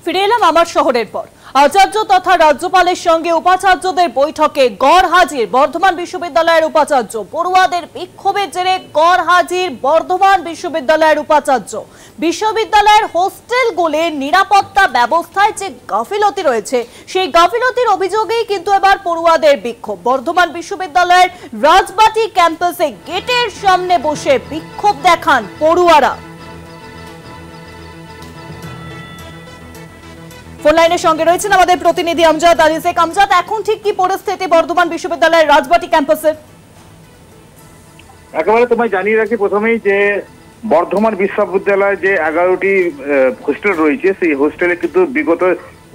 ফিরে এলাম আমার শহরের পর। আচার্য তথা রাজ্যপালের সঙ্গে উপাচার্যদের বৈঠকে গড় হাজির বর্ধমান বিশ্ববিদ্যালয়ের উপাচার্য। পড়ুয়াদের বিক্ষোভের জেরে গড় হাজির বর্ধমান বিশ্ববিদ্যালয়ের উপাচার্য। বিশ্ববিদ্যালয়ের হোস্টেলগুলির নিরাপত্তা ব্যবস্থায় যে গাফিলতি রয়েছে, সেই গাফিলতির অভিযোগেই কিন্তু এবার পড়ুয়াদের বিক্ষোভ। বর্ধমান বিশ্ববিদ্যালয়ের রাজবাটি ক্যাম্পাসে গেটের সামনে বসে বিক্ষোভ দেখান পড়ুয়ারা। ফোন লাইনের সঙ্গে রয়েছেন আমাদের প্রতিনিধি আমজাদ আলী শেখ। আমজাদ, এখন ঠিক কি পরিস্থিতি বর্ধমান বিশ্ববিদ্যালয়ের রাজবাটি ক্যাম্পাসে? একেবারে তোমায় জানিয়ে রাখি প্রথমেই যে বর্ধমান বিশ্ববিদ্যালয়ে যে 11টি হোস্টেল রয়েছে, সেই হোস্টেলে কিন্তু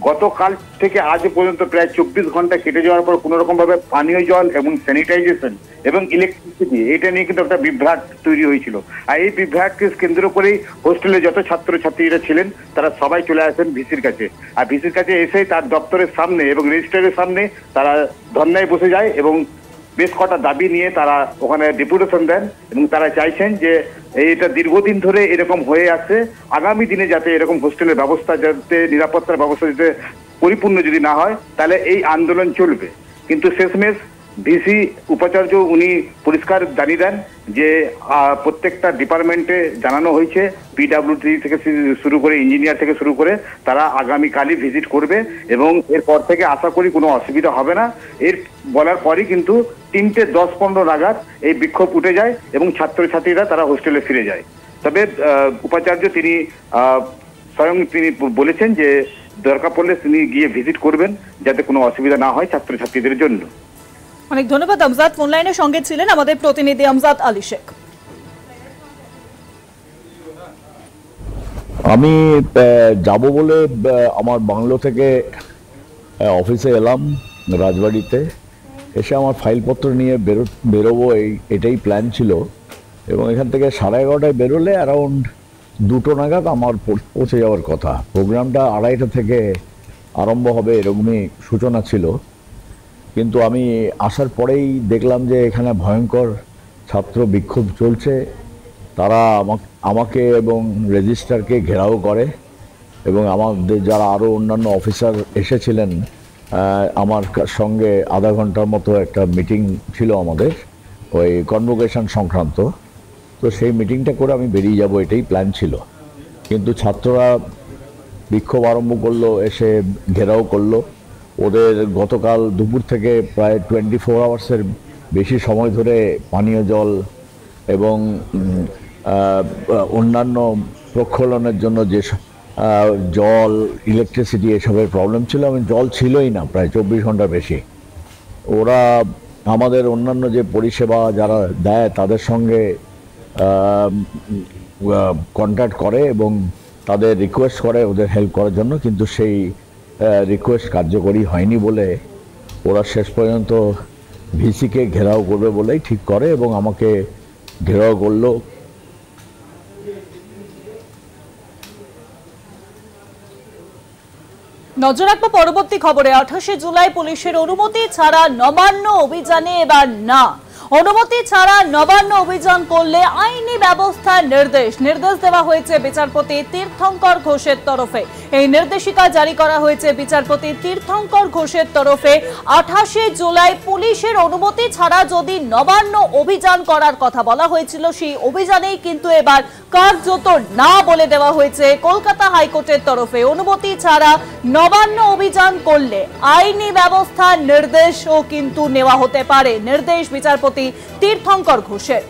গতকাল থেকে আজ পর্যন্ত প্রায় 24 ঘন্টা কেটে যাওয়ার পর কোন রকম ভাবে পানীয় জল এবং স্যানিটাইজেশন এবং ইলেকট্রিসিটি এটা নিয়ে কিন্তু একটা বিভ্রাট তৈরি হয়েছিল। আর এই বিভ্রাটকে কেন্দ্র করেই হোস্টেলে যত ছাত্রছাত্রীরা ছিলেন তারা সবাই চলে আসেন ভিসির কাছে। আর ভিসির কাছে এসে তার দপ্তরের সামনে এবং রেজিস্ট্রারের সামনে তারা ধর্নায় বসে যায় এবং বেশ কটা দাবি নিয়ে তারা ওখানে ডেপুটেশন দেন এবং তারা চাইছেন যে এটা দীর্ঘদিন ধরে এরকম হয়ে আসছে, আগামী দিনে যাতে এরকম হোস্টেলের ব্যবস্থা, যাতে নিরাপত্তার ব্যবস্থা যাতে পরিপূর্ণ যদি না হয় তাহলে এই আন্দোলন চলবে। কিন্তু শেষমেশ ভিসি উপাচার্য উনি পরিষ্কার জানিয়ে দেন যে প্রত্যেকটা ডিপার্টমেন্টে জানানো হয়েছে, পিডাব্লিউডি থেকে শুরু করে ইঞ্জিনিয়ার থেকে শুরু করে তারা আগামীকালই ভিজিট করবে এবং এরপর থেকে আশা করি কোনো অসুবিধা হবে না। এর বলার পরই কিন্তু 3:10-15 নাগাদ এই বিক্ষোভ উঠে যায় এবং ছাত্রছাত্রীরা তারা হোস্টেলে ফিরে যায়। তবে উপাচার্য তিনি স্বয়ং তিনি বলেছেন যে দরকার পড়লে তিনি গিয়ে ভিজিট করবেন যাতে কোনো অসুবিধা না হয় ছাত্রছাত্রীদের জন্য। অনেক ধন্যবাদ আমজাদ। ফোন লাইনের সঙ্গে ছিলেন আমাদের প্রতিনিধি আমজাদ আলী শেখ। আমি যাব বলে আমার বাংলো থেকে অফিসে এলাম রাজবাড়িতে, এসে আমার ফাইলপত্র নিয়ে বেরোবো এটাই প্ল্যান ছিল এবং এখান থেকে 11:30টায় বেরোলে অ্যারাউন্ড 2টো নাগাদ আমার পৌঁছে যাওয়ার কথা। প্রোগ্রামটা 2:30টা থেকে আরম্ভ হবে এরকমই সূচনা ছিল, কিন্তু আমি আসার পরেই দেখলাম যে এখানে ভয়ঙ্কর ছাত্র বিক্ষোভ চলছে। তারা আমাকে এবং রেজিস্ট্রারকে ঘেরাও করে এবং আমাদের যারা আরও অন্যান্য অফিসার এসেছিলেন আমার সঙ্গে আধা ঘন্টার মতো একটা মিটিং ছিল আমাদের ওই কনভোকেশন সংক্রান্ত। তো সেই মিটিংটা করে আমি বেরিয়ে যাব এটাই প্ল্যান ছিল, কিন্তু ছাত্ররা বিক্ষোভ আরম্ভ করলো, এসে ঘেরাও করলো। ওদের গতকাল দুপুর থেকে প্রায় 24 আওয়ার্সের বেশি সময় ধরে পানীয় জল এবং অন্যান্য প্রক্ষালনের জন্য যে জল, ইলেকট্রিসিটি এসবের প্রবলেম ছিল, এবং জল ছিলই না প্রায় 24 ঘন্টার বেশি। ওরা আমাদের অন্যান্য যে পরিষেবা যারা দেয় তাদের সঙ্গে কন্ট্যাক্ট করে এবং তাদের রিকোয়েস্ট করে ওদের হেল্প করার জন্য, কিন্তু সেই রিকোয়েস্ট কার্যকরী হয়নি বলে ওরা শেষ পর্যন্ত ভিসিকে ঘেরাও করবে বলেই ঠিক করে এবং আমাকে ঘেরাও করলো। নজর রাখবো পরবর্তী খবরে। 28শে জুলাই পুলিশের অনুমতি ছাড়া নবান্ন অভিযানে এবার না। অনুমতি ছাড়া নবান্ন অভিযান করলে আইনি ব্যবস্থার নির্দেশ দেওয়া হয়েছে বিচারপতি তীর্থঙ্কর ঘোষের তরফে। এই নির্দেশিকা জারি করা হয়েছে বিচারপতি তীর্থঙ্কর ঘোষের তরফে। 28শে জুলাই পুলিশের অনুমতি ছাড়া যদি নবান্ন অভিযান করার কথা বলা হয়েছিল, সেই অভিযানেই কিন্তু এবার কার্যত না বলে দেওয়া হয়েছে কলকাতা হাইকোর্টের তরফে। অনুমতি ছাড়া নবান্ন অভিযান করলে আইনি ব্যবস্থার নির্দেশও কিন্তু নেওয়া হতে পারে, নির্দেশ বিচারপতি তীর্থঙ্কর ঘোষের।